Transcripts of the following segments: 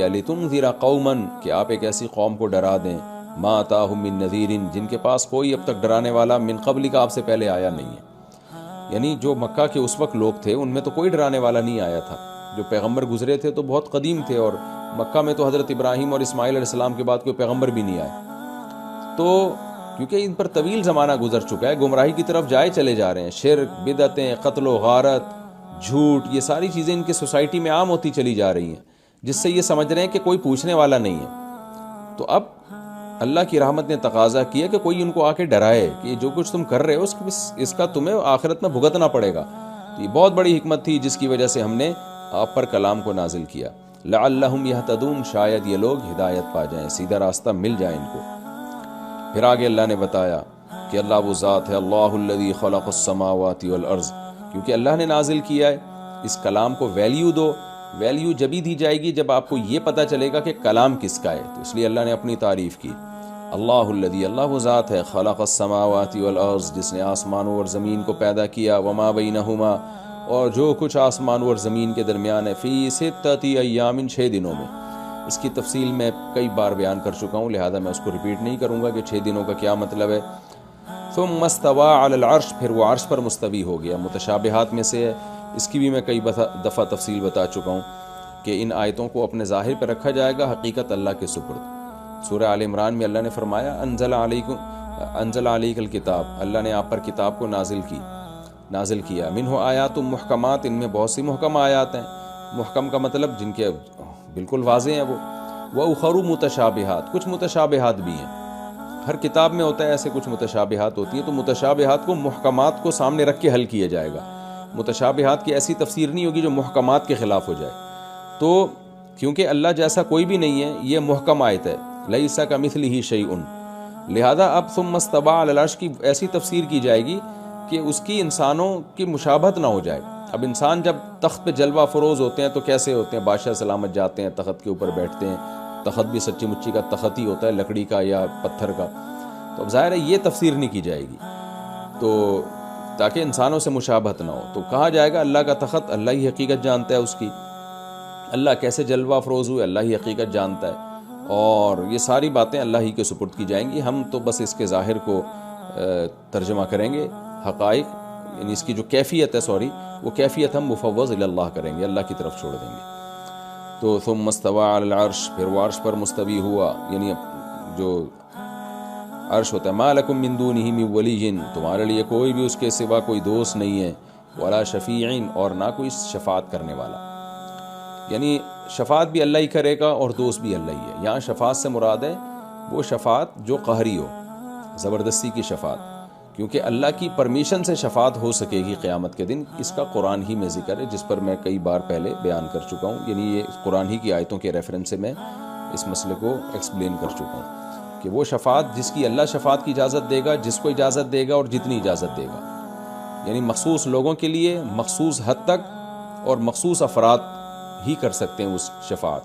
لِتُنذِرَ قَوْمًا کہ آپ ایک ایسی قوم کو ڈرا دیں مَا أَتَاهُم مِّن نَذِيرٍ جن کے پاس کوئی اب تک ڈرانے والا من قبل کا آپ سے پہلے آیا نہیں ہے. یعنی جو مکہ کے اس وقت لوگ تھے ان میں تو کوئی ڈرانے والا نہیں آیا تھا. جو پیغمبر گزرے تھے تو بہت قدیم تھے، اور مکہ میں تو حضرت ابراہیم اور اسماعیل علیہ السلام کے بعد کوئی پیغمبر بھی نہیں آئے. تو کیونکہ ان پر طویل زمانہ گزر چکا ہے، گمراہی کی طرف جائے چلے جا رہے ہیں، شرک، بدعتیں، قتل و غارت، جھوٹ، یہ ساری چیزیں ان کی سوسائٹی میں عام ہوتی چلی جا رہی ہیں، جس سے یہ سمجھ رہے ہیں کہ کوئی پوچھنے والا نہیں ہے. تو اب اللہ کی رحمت نے تقاضا کیا کہ کوئی ان کو آ کے ڈرائے کہ جو کچھ تم کر رہے ہو اس کا تمہیں آخرت میں بھگتنا پڑے گا. تو یہ بہت بڑی حکمت تھی جس کی وجہ سے ہم نے آپ پر کلام کو نازل کیا. لعلہم یہتدون شاید یہ لوگ ہدایت پا جائیں، سیدھا راستہ مل جائے ان کو. پھر آگے اللہ نے بتایا کہ اللہ وہ ذات ہے، اللہ الذی خلق السماوات والارض، کیونکہ اللہ نے نازل کیا ہے. اس کلام کو ویلیو دو. ویلیو جبھی دی جائے گی جب آپ کو یہ پتہ چلے گا کہ کلام کس کا ہے. تو اس لیے اللہ نے اپنی تعریف کی. اللہ الذی، اللہ وہ ذات ہے، خلق السماوات والارض جس نے آسمانوں اور زمین کو پیدا کیا، وما بینہما اور جو کچھ آسمانوں اور زمین کے درمیان ہے، فی ستۃ ایام 6 دنوں میں. اس کی تفصیل میں کئی بار بیان کر چکا ہوں، لہذا میں اس کو ریپیٹ نہیں کروں گا کہ 6 دنوں کا کیا مطلب ہے. ثم استوى علی العرش، پھر وہ عرش پر مستوی ہو گیا. متشابہات میں سے ہے، اس کی بھی میں کئی دفعہ تفصیل بتا چکا ہوں کہ ان آیتوں کو اپنے ظاہر پہ رکھا جائے گا، حقیقت اللہ کے سپرد. سورہ آل عمران میں اللہ نے فرمایا انزل علیک الکتاب، اللہ نے آپ پر کتاب کو نازل کیا. منہ آیات محکمات، ان میں بہت سی محکم آیات ہیں. محکم کا مطلب جن کے بالکل واضح ہیں. وہ اخر متشابہات، کچھ متشابہات بھی ہیں. ہر کتاب میں ہوتا ہے ایسے کچھ متشابہات ہوتی ہیں. تو متشابہات کو محکمات کو سامنے رکھ کے حل کیا جائے گا. متشابہات کی ایسی تفسیر نہیں ہوگی جو محکمات کے خلاف ہو جائے. تو کیونکہ اللہ جیسا کوئی بھی نہیں ہے، یہ محکم آیت ہے، لیس کمثلہ شیء، لہذا اب ثم استوى علی العرش کی ایسی تفسیر کی جائے گی کہ اس کی انسانوں کی مشابہت نہ ہو جائے. اب انسان جب تخت پہ جلوہ فروز ہوتے ہیں تو کیسے ہوتے ہیں؟ بادشاہ سلامت جاتے ہیں، تخت کے اوپر بیٹھتے ہیں. تخت بھی سچی مچی کا تخت ہی ہوتا ہے، لکڑی کا یا پتھر کا. تو اب ظاہر ہے یہ تفسیر نہیں کی جائے گی، تو تاکہ انسانوں سے مشابہت نہ ہو. تو کہا جائے گا اللہ کا تخت، اللہ ہی حقیقت جانتا ہے اس کی. اللہ کیسے جلوہ افروز ہوئے، اللہ ہی حقیقت جانتا ہے. اور یہ ساری باتیں اللہ ہی کے سپرد کی جائیں گی. ہم تو بس اس کے ظاہر کو ترجمہ کریں گے. حقائق یعنی اس کی جو کیفیت ہے وہ کیفیت ہم مفوض الی اللہ کریں گے، اللہ کی طرف چھوڑ دیں گے. تو ثم استوى علی العرش، پھر وہ عرش پر مستوی ہوا. یعنی جو عرش ہوتا ہے، ما لکم من دونہ من ولی، تمہارے لیے کوئی بھی اس کے سوا کوئی دوست نہیں ہے، ولا شفیع، اور نہ کوئی شفاعت کرنے والا. یعنی شفاعت بھی اللہ ہی کرے گا اور دوست بھی اللہ ہی ہے. یہاں شفاعت سے مراد ہے وہ شفاعت جو قہری ہو، زبردستی کی شفاعت، کیونکہ اللہ کی پرمیشن سے شفاعت ہو سکے گی قیامت کے دن. اس کا قرآن ہی میں ذکر ہے، جس پر میں کئی بار پہلے بیان کر چکا ہوں. یعنی یہ قرآن ہی کی آیتوں کے ریفرنس سے میں اس مسئلے کو ایکسپلین کر چکا ہوں کہ وہ شفاعت جس کی اللہ شفاعت کی اجازت دے گا، جس کو اجازت دے گا اور جتنی اجازت دے گا. یعنی مخصوص لوگوں کے لیے مخصوص حد تک اور مخصوص افراد ہی کر سکتے ہیں اس شفاعت.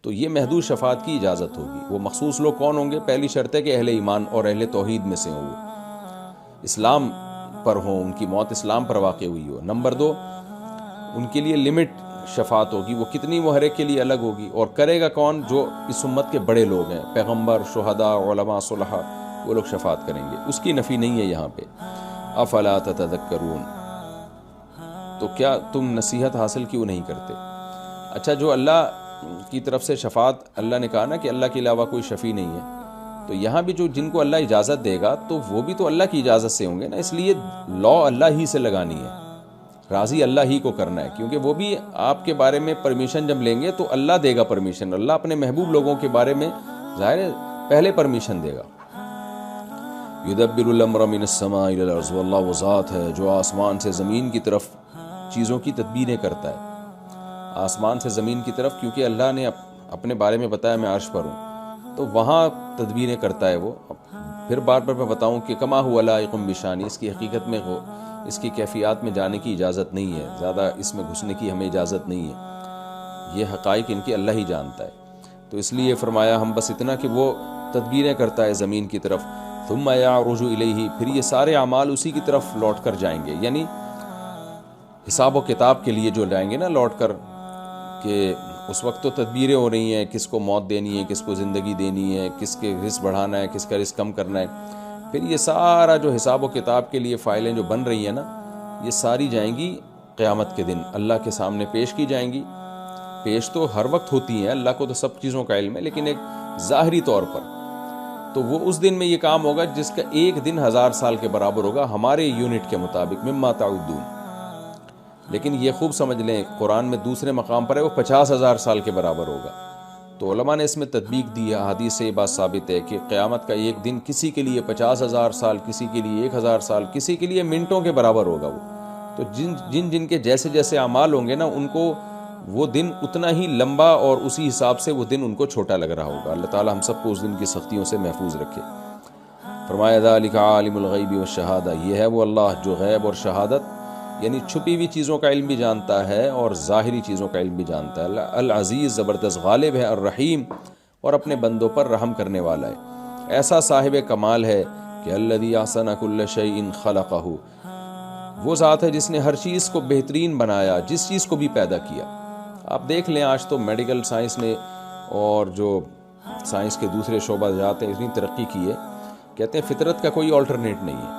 تو یہ محدود شفاعت کی اجازت ہوگی. وہ مخصوص لوگ کون ہوں گے؟ پہلی شرط ہے کہ اہل ایمان اور اہل توحید میں سے ہوں، وہ اسلام پر ہوں، ان کی موت اسلام پر واقع ہوئی ہو. نمبر 2، ان کے لیے لمٹ شفاعت ہوگی، وہ کتنی، وہ ہر ایک کے لیے الگ ہوگی. اور کرے گا کون؟ جو اس امت کے بڑے لوگ ہیں، پیغمبر، شہداء، علماء، صلحاء، وہ لوگ شفاعت کریں گے. اس کی نفی نہیں ہے یہاں پہ. افلا تتذکرون، تو کیا تم نصیحت حاصل کیوں نہیں کرتے؟ اچھا، جو اللہ کی طرف سے شفاعت، اللہ نے کہا نا کہ اللہ کے علاوہ کوئی شفیع نہیں ہے، تو یہاں بھی جو جن کو اللہ اجازت دے گا تو وہ بھی تو اللہ کی اجازت سے ہوں گے نا. اس لیے لا اللہ ہی سے لگانی ہے، راضی اللہ ہی کو کرنا ہے، کیونکہ وہ بھی آپ کے بارے میں پرمیشن جب لیں گے تو اللہ دے گا پرمیشن. اللہ اپنے محبوب لوگوں کے بارے میں ظاہر ہے پہلے پرمیشن دے گا. یدبر الامر من السماء الى الارض، واللہ وہ ذات ہے جو آسمان سے زمین کی طرف چیزوں کی تدبیریں کرتا ہے. آسمان سے زمین کی طرف، کیونکہ اللہ نے اپنے بارے میں بتایا میں عرش پر ہوں، تو وہاں تدبیریں کرتا ہے وہ. پھر بار بار میں بتاؤں کہ کما هو لائق بشانی، اس کی حقیقت میں ہو، اس کی کیفیات میں جانے کی اجازت نہیں ہے، زیادہ اس میں گھسنے کی ہمیں اجازت نہیں ہے. یہ حقائق ان کی اللہ ہی جانتا ہے. تو اس لیے فرمایا ہم بس اتنا کہ وہ تدبیریں کرتا ہے زمین کی طرف. ثم یعرج الیہ، پھر یہ سارے اعمال اسی کی طرف لوٹ کر جائیں گے. یعنی حساب و کتاب کے لیے جو جائیں گے نا لوٹ کر، کہ اس وقت تو تدبیریں ہو رہی ہیں، کس کو موت دینی ہے، کس کو زندگی دینی ہے، کس کے رزق بڑھانا ہے، کس کا رزق کم کرنا ہے. پھر یہ سارا جو حساب و کتاب کے لیے فائلیں جو بن رہی ہیں نا، یہ ساری جائیں گی قیامت کے دن اللہ کے سامنے پیش کی جائیں گی. پیش تو ہر وقت ہوتی ہیں، اللہ کو تو سب چیزوں کا علم ہے، لیکن ایک ظاہری طور پر تو وہ اس دن میں یہ کام ہوگا جس کا ایک دن 1000 سال کے برابر ہوگا ہمارے یونٹ کے مطابق، مما تعدون. لیکن یہ خوب سمجھ لیں قرآن میں دوسرے مقام پر ہے وہ 50,000 سال کے برابر ہوگا. تو علماء نے اس میں تطبیق دی ہے، حدیث سے یہ بات ثابت ہے کہ قیامت کا ایک دن کسی کے لیے 50,000 سال، کسی کے لیے 1000 سال، کسی کے لیے منٹوں کے برابر ہوگا. وہ تو جن کے جیسے جیسے اعمال ہوں گے نا، ان کو وہ دن اتنا ہی لمبا اور اسی حساب سے وہ دن ان کو چھوٹا لگ رہا ہوگا. اللہ تعالی ہم سب کو اس دن کی سختیوں سے محفوظ رکھے. فرمایا ذالک عالم الغیب والشہادہ، یہ ہے وہ اللہ جو غیب اور شہادت یعنی چھپی ہوئی چیزوں کا علم بھی جانتا ہے اور ظاہری چیزوں کا علم بھی جانتا ہے. العزیز زبردست غالب ہے، الرحیم اور اپنے بندوں پر رحم کرنے والا ہے. ایسا صاحب کمال ہے کہ الذی احسن کل شیء خلقہ، وہ ذات ہے جس نے ہر چیز کو بہترین بنایا، جس چیز کو بھی پیدا کیا. آپ دیکھ لیں آج تو میڈیکل سائنس نے اور جو سائنس کے دوسرے شعبہ جاتے ہیں اتنی ترقی کی ہے، کہتے ہیں فطرت کا کوئی آلٹرنیٹ نہیں ہے.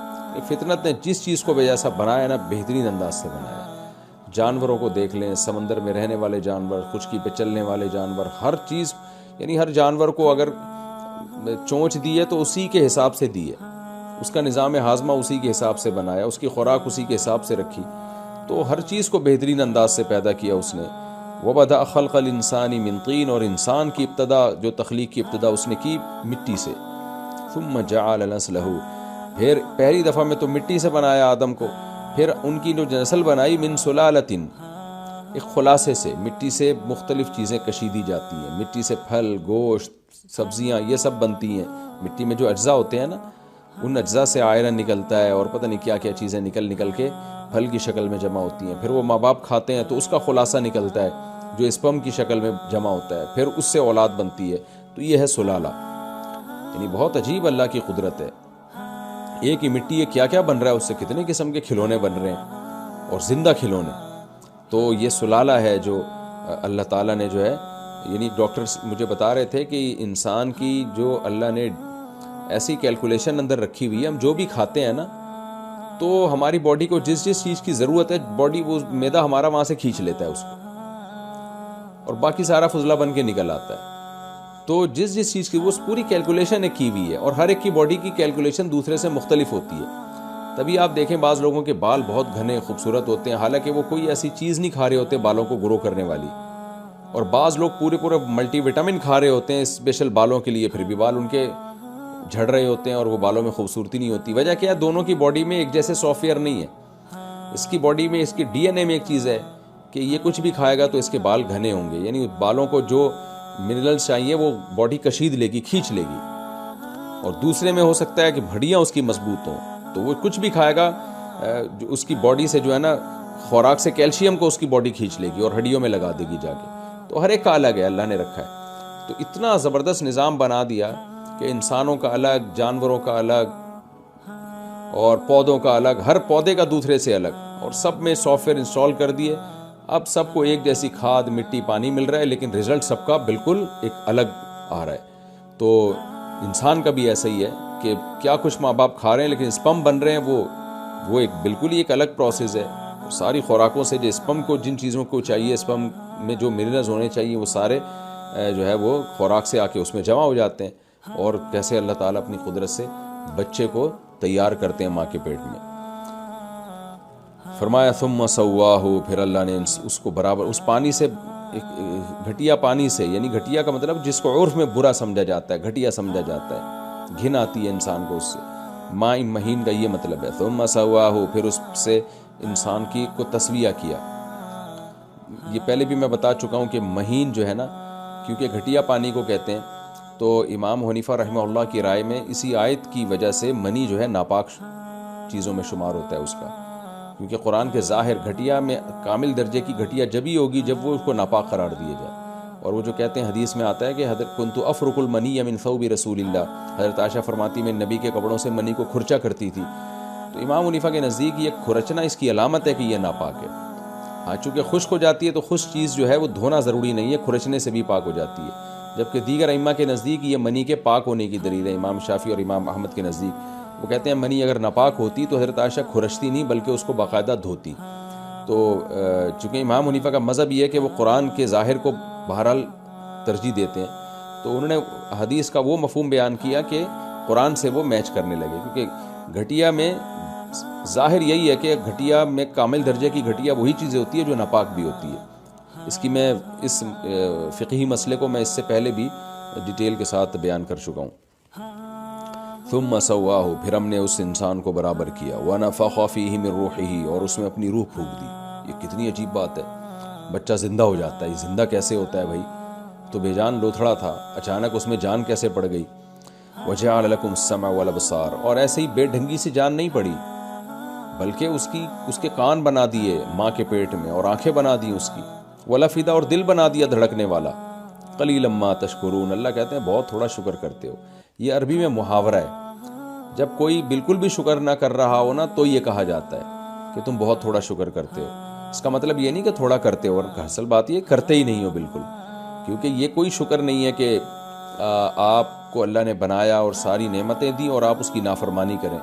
فطرت نے جس چیز کو جیسا بنایا نا بہترین انداز سے بنایا. جانوروں کو دیکھ لیں، سمندر میں رہنے والے جانور، خشکی پہ چلنے والے جانور، ہر چیز یعنی ہر جانور کو اگر چونچ دی ہے تو اسی کے حساب سے دی ہے، اس کا نظام ہاضمہ اسی کے حساب سے بنایا، اس کی خوراک اسی کے حساب سے رکھی. تو ہر چیز کو بہترین انداز سے پیدا کیا اس نے. وَبَدَأَ خَلْقَ الْإِنسَانِ مِنْ طِينٍ، اور انسان کی ابتدا جو تخلیق کی ابتدا اس نے کی مٹی سے. ثُمَّ جَعَلَ نَسْلَهُ، پھر پہلی دفعہ میں تو مٹی سے بنایا آدم کو، پھر ان کی جو نسل بنائی من سلالتن، ایک خلاصے سے. مٹی سے مختلف چیزیں کشیدی جاتی ہیں، مٹی سے پھل، گوشت، سبزیاں یہ سب بنتی ہیں. مٹی میں جو اجزاء ہوتے ہیں نا، ان اجزاء سے آئرن نکلتا ہے اور پتہ نہیں کیا کیا چیزیں نکل کے پھل کی شکل میں جمع ہوتی ہیں. پھر وہ ماں باپ کھاتے ہیں تو اس کا خلاصہ نکلتا ہے جو اسپرم کی شکل میں جمع ہوتا ہے، پھر اس سے اولاد بنتی ہے. تو یہ ہے سلالہ. یعنی بہت عجیب اللہ کی قدرت ہے. ایک ہی مٹی ہے کیا کیا بن رہا ہے، اس سے کتنے قسم کے کھلونے بن رہے ہیں اور زندہ کھلونے. تو یہ سلالہ ہے جو اللہ تعالیٰ نے جو ہے، یعنی ڈاکٹرز مجھے بتا رہے تھے کہ انسان کی جو اللہ نے ایسی کیلکولیشن اندر رکھی ہوئی ہے، ہم جو بھی کھاتے ہیں نا تو ہماری باڈی کو جس چیز کی ضرورت ہے باڈی وہ معدہ ہمارا وہاں سے کھینچ لیتا ہے اس کو، اور باقی سارا فضلہ بن کے نکل آتا ہے. تو جس چیز کی وہ پوری کیلکولیشن ایک کی ہوئی ہے، اور ہر ایک کی باڈی کی کیلکولیشن دوسرے سے مختلف ہوتی ہے. تبھی آپ دیکھیں بعض لوگوں کے بال بہت گھنے خوبصورت ہوتے ہیں، حالانکہ وہ کوئی ایسی چیز نہیں کھا رہے ہوتے بالوں کو گرو کرنے والی. اور بعض لوگ پورے ملٹی وٹامن کھا رہے ہوتے ہیں اسپیشل بالوں کے لیے، پھر بھی بال ان کے جھڑ رہے ہوتے ہیں اور وہ بالوں میں خوبصورتی نہیں ہوتی. وجہ کیا ہے؟ دونوں کی باڈی میں ایک جیسے سافٹ ویئر نہیں ہے. اس کی باڈی میں، اس کی ڈی این اے میں ایک چیز ہے کہ یہ کچھ بھی کھائے گا تو اس کے بال گھنے ہوں گے، یعنی بالوں کو جو منرلز چاہیے وہ باڈی کشید لے گی، کھینچ لے گی. اور دوسرے میں ہو سکتا ہے کہ ہڈیاں اس کی مضبوط ہوں، تو وہ کچھ بھی کھائے گا اس کی باڈی سے جو ہے نا خوراک سے کیلشیم کو اس کی باڈی کھینچ لے گی اور ہڈیوں میں لگا دے گی جا کے. تو ہر ایک کا الگ ہے، اللہ نے رکھا ہے. تو اتنا زبردست نظام بنا دیا کہ انسانوں کا الگ، جانوروں کا الگ اور پودوں کا الگ، ہر پودے کا دوسرے سے الگ، اور سب میں سافٹ ویئر انسٹال کر دیے. اب سب کو ایک جیسی کھاد، مٹی، پانی مل رہا ہے، لیکن رزلٹ سب کا بالکل ایک الگ آ رہا ہے. تو انسان کا بھی ایسا ہی ہے کہ کیا کچھ ماں باپ کھا رہے ہیں، لیکن اسپم بن رہے ہیں وہ ایک بالکل ہی ایک الگ پروسیس ہے. ساری خوراکوں سے جو اسپم کو جن چیزوں کو چاہیے، اسپم میں جو منرلز ہونے چاہیے وہ سارے جو ہے وہ خوراک سے آ کے اس میں جمع ہو جاتے ہیں. اور کیسے اللہ تعالیٰ اپنی قدرت سے بچے کو تیار کرتے ہیں ماں کے پیٹ میں. فرمایا ثم سواہ، پھر اللہ نے اس کو برابر اس پانی سے، گھٹیا پانی سے، یعنی گھٹیا کا مطلب جس کو عرف میں برا سمجھا جاتا ہے، گھٹیا سمجھا جاتا ہے، گھن آتی ہے انسان کو اس سے، ماء مہین کا یہ مطلب ہے. ثم سواہ، پھر اس سے انسان کی کو تسویہ کیا. یہ پہلے بھی میں بتا چکا ہوں کہ مہین جو ہے نا، کیونکہ گھٹیا پانی کو کہتے ہیں، تو امام حنیفہ رحمہ اللہ کی رائے میں اسی آیت کی وجہ سے منی جو ہے ناپاک چیزوں میں شمار ہوتا ہے اس کا، کیونکہ قرآن کے ظاہر گھٹیا میں کامل درجے کی گھٹیا جبھی ہوگی جب وہ اس کو ناپاک قرار دیے جائے. اور وہ جو کہتے ہیں حدیث میں آتا ہے کہ حضرت کنت افرق المنی من ثوب رسول اللہ، حضرت عائشہ فرماتی میں نبی کے کپڑوں سے منی کو کھرچا کرتی تھی. تو امام حنیفہ کے نزدیک یہ کھرچنا اس کی علامت ہے کہ یہ ناپاک ہے. ہاں چونکہ خشک ہو جاتی ہے تو خشک چیز جو ہے وہ دھونا ضروری نہیں ہے، کھرچنے سے بھی پاک ہو جاتی ہے، جبکہ دیگر ائمہ کے نزدیک یہ منی کے پاک ہونے کی دلیل ہے۔ امام شافعی اور امام احمد کے نزدیک وہ کہتے ہیں منی اگر ناپاک ہوتی تو حضرت عائشہ کھرچتی نہیں بلکہ اس کو باقاعدہ دھوتی۔ تو چونکہ امام حنیفہ کا مذہب یہ ہے کہ وہ قرآن کے ظاہر کو بہرحال ترجیح دیتے ہیں، تو انہوں نے حدیث کا وہ مفہوم بیان کیا کہ قرآن سے وہ میچ کرنے لگے، کیونکہ گھٹیا میں ظاہر یہی ہے کہ گھٹیا میں کامل درجے کی گھٹیا وہی چیزیں ہوتی ہے جو ناپاک بھی ہوتی ہے۔ اس کی میں اس فقہی مسئلے کو میں اس سے پہلے بھی ڈیٹیل کے ساتھ بیان کر چکا ہوں۔ ثم سواہ، پھر ہم نے اس انسان کو برابر کیا، ونفخ فیہ من روحہ، اور اس میں اپنی روح پھونک دی۔ یہ کتنی عجیب بات ہے، بچہ زندہ ہو جاتا ہے، یہ زندہ کیسے ہوتا ہے بھائی؟ تو بے جان لوتھڑا تھا، اچانک اس میں جان کیسے پڑ گئی؟ وجعل لکم السمع والابصار، اور ایسے ہی بے ڈھنگی سے جان نہیں پڑی بلکہ اس کے کان بنا دیے ماں کے پیٹ میں، اور آنکھیں بنا دی اس کی، والافئدہ، اور دل بنا دیا دھڑکنے والا۔ قلیلا ما تشکرون، اللہ کہتے ہیں بہت تھوڑا شکر کرتے ہو۔ یہ عربی میں محاورہ ہے، جب کوئی بالکل بھی شکر نہ کر رہا ہو نا تو یہ کہا جاتا ہے کہ تم بہت تھوڑا شکر کرتے ہو۔ اس کا مطلب یہ نہیں کہ تھوڑا کرتے ہو، اور اصل بات یہ کرتے ہی نہیں ہو بالکل، کیونکہ یہ کوئی شکر نہیں ہے کہ آپ کو اللہ نے بنایا اور ساری نعمتیں دی اور آپ اس کی نافرمانی کریں،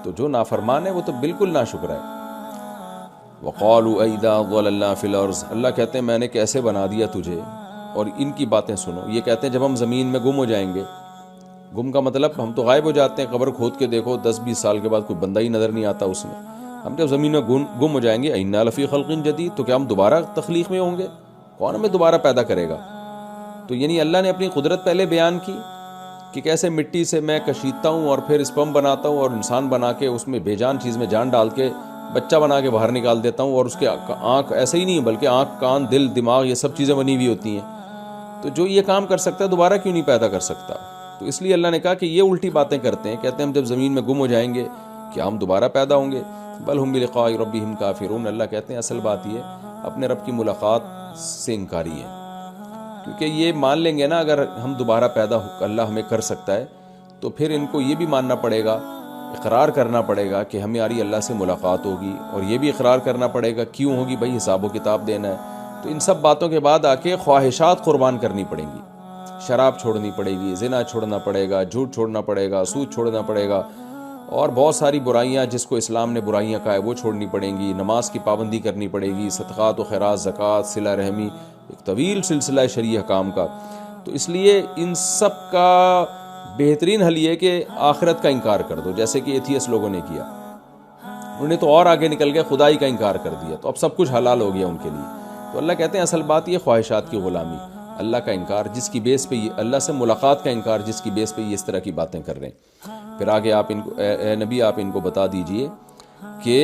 تو جو نافرمان ہے وہ تو بالکل ناشکر ہے۔ وَقَالُوا أَإِذَا ضَلَلْنَا فِي الْأَرْضِ، اللہ کہتے ہیں میں نے کیسے بنا دیا تجھے، اور ان کی باتیں سنو۔ یہ کہتے ہیں جب ہم زمین میں گم ہو جائیں گے، گم کا مطلب ہم تو غائب ہو جاتے ہیں، قبر کھود کے دیکھو 10-20 سال کے بعد کوئی بندہ ہی نظر نہیں آتا اس میں، ہم جب زمین میں گم ہو جائیں گے، اِنَّا لَفِي خَلْقٍ جَدِيدٍ، تو کیا ہم دوبارہ تخلیق میں ہوں گے؟ کون ہمیں دوبارہ پیدا کرے گا؟ تو یعنی اللہ نے اپنی قدرت پہلے بیان کی کہ کیسے مٹی سے میں کشیدتا ہوں اور پھر اسپم بناتا ہوں اور انسان بنا کے اس میں بے جان چیز میں جان ڈال کے بچہ بنا کے باہر نکال دیتا ہوں، اور اس کے آنکھ ایسے ہی نہیں بلکہ آنکھ، کان، دل، دماغ، یہ سب چیزیں بنی ہوئی ہوتی ہیں، تو جو یہ کام کر سکتا ہے دوبارہ کیوں نہیں پیدا کر سکتا؟ تو اس لیے اللہ نے کہا کہ یہ الٹی باتیں کرتے ہیں، کہتے ہیں ہم جب زمین میں گم ہو جائیں گے کیا ہم دوبارہ پیدا ہوں گے؟ بل ہم بلقاء ربہم کافرون، اللہ کہتے ہیں اصل بات یہ اپنے رب کی ملاقات سے انکاری ہے، کیونکہ یہ مان لیں گے نا اگر ہم دوبارہ پیدا اللہ ہمیں کر سکتا ہے تو پھر ان کو یہ بھی ماننا پڑے گا، اقرار کرنا پڑے گا کہ ہماری اللہ سے ملاقات ہوگی، اور یہ بھی اقرار کرنا پڑے گا کیوں ہوگی بھائی، حساب و کتاب دینا ہے۔ تو ان سب باتوں کے بعد آ کے خواہشات قربان کرنی پڑیں گی، شراب چھوڑنی پڑے گی، زنا چھوڑنا پڑے گا، جھوٹ چھوڑنا پڑے گا، سود چھوڑنا پڑے گا، اور بہت ساری برائیاں جس کو اسلام نے برائیاں کہا ہے وہ چھوڑنی پڑیں گی، نماز کی پابندی کرنی پڑے گی، صدقات و خیرات، زکوٰۃ، صلہ رحمی، ایک طویل سلسلہ ہے شرعی احکام کا۔ تو اس لیے ان سب کا بہترین حل یہ کہ آخرت کا انکار کر دو، جیسے کہ ایتھیس لوگوں نے کیا، انہوں نے تو اور آگے نکل گئے، خدائی کا انکار کر دیا، تو اب سب کچھ حلال ہو گیا ان کے لیے۔ تو اللہ کہتے ہیں اصل بات یہ خواہشات کی غلامی، اللہ کا انکار جس کی بیس پہ اللہ سے ملاقات کا انکار جس کی بیس پہ یہ اس طرح کی باتیں کر رہے ہیں۔ پھر آگے آپ ان کو اے نبی آپ ان کو بتا دیجئے کہ